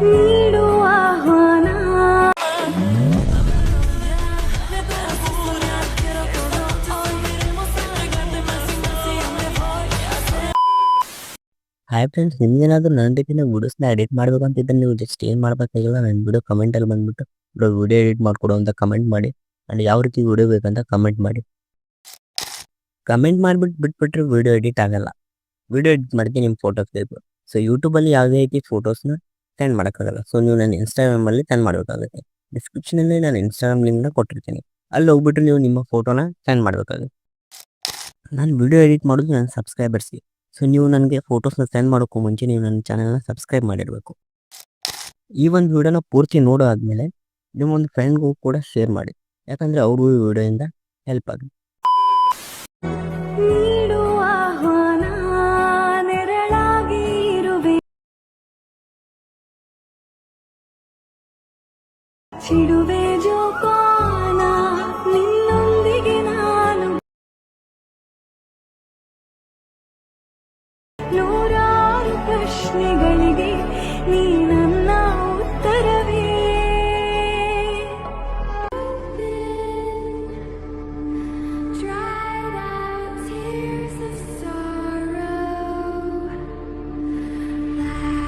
ನೀಡು ಆಹ್ವಾನ. Hi friends, ನಿಮ್ಗೇನಾದ್ರೂ ನನ್ನ ರೀತಿನ ವಿಡಿಯೋಸ್ನ ಎಡಿಟ್ ಮಾಡ್ಬೇಕಂತಿದ್ರೆ ನೀವು ಜಸ್ಟ್ ಏನು ಮಾಡಬೇಕಾಗಿಲ್ಲ, ನನ್ನ ವಿಡಿಯೋ ಕಮೆಂಟಲ್ಲಿ ಬಂದುಬಿಟ್ಟು ವಿಡಿಯೋ ಎಡಿಟ್ ಮಾಡಿಕೊಡು ಅಂತ ಕಮೆಂಟ್ ಮಾಡಿ. ಆ್ಯಂಡ್ ಯಾವ ರೀತಿ ವಿಡಿಯೋ ಬೇಕಂತ ಕಮೆಂಟ್ ಮಾಡಿ. ಕಮೆಂಟ್ ಮಾಡಿಬಿಟ್ಟು ಬಿಟ್ಬಿಟ್ರೆ ವಿಡಿಯೋ ಎಡಿಟ್ ಆಗಲ್ಲ. ವಿಡಿಯೋ ಎಡಿಟ್ ಮಾಡೋಕ್ಕೆ ನಿಮ್ಮ ಫೋಟೋಸ್ ಬೇಕು. ಸೊ ಯೂಟ್ಯೂಬಲ್ಲಿ ಯಾವುದೇ ರೀತಿ ಫೋಟೋಸ್ನ ಸೆಂಡ್ ಮಾಡೋಕ್ಕಾಗಲ್ಲ. ಸೊ ನೀವು ನನ್ನ ಇನ್ಸ್ಟಾಗ್ರಾಮಲ್ಲಿ ಸೆಂಡ್ ಮಾಡಬೇಕಾಗುತ್ತೆ. ಡಿಸ್ಕ್ರಿಪ್ಷನಲ್ಲಿ ನಾನು ಇನ್ಸ್ಟಾಗ್ರಾಮ್ ಲಿಂಕ್ನ ಕೊಟ್ಟಿರ್ತೀನಿ. ಅಲ್ಲಿ ಹೋಗ್ಬಿಟ್ಟು ನೀವು ನಿಮ್ಮ ಫೋಟೋನ ಸೆಂಡ್ ಮಾಡಬೇಕಾಗುತ್ತೆ. ನಾನು ವಿಡಿಯೋ ಎಡಿಟ್ ಮಾಡೋದು ನನ್ನ ಸಬ್ಸ್ಕ್ರೈಬರ್ಸ್ಗೆ. ಸೊ ನೀವು ನನಗೆ ಫೋಟೋಸ್ನ ಸೆಂಡ್ ಮಾಡೋಕ್ಕೂ ಮುಂಚೆ ನೀವು ನನ್ನ ಚಾನಲ್ನ ಸಬ್ಸ್ಕ್ರೈಬ್ ಮಾಡಿರಬೇಕು. ಈ ಒಂದು ವಿಡಿಯೋನ ಪೂರ್ತಿ ನೋಡೋ ಆದಮೇಲೆ ನಿಮ್ಮೊಂದು ಫ್ರೆಂಡ್ಗೂ ಕೂಡ ಶೇರ್ ಮಾಡಿ. ಯಾಕಂದರೆ ಅವ್ರಿಗೂ ಈ ವಿಡಿಯೋಯಿಂದ ಹೆಲ್ಪ್ ಆಗುತ್ತೆ. ನೀಡು ಆಹ್ವಾನ, ನೆರಳಾಗಿ ಇರುವೆ, ಚಿಡುವೆ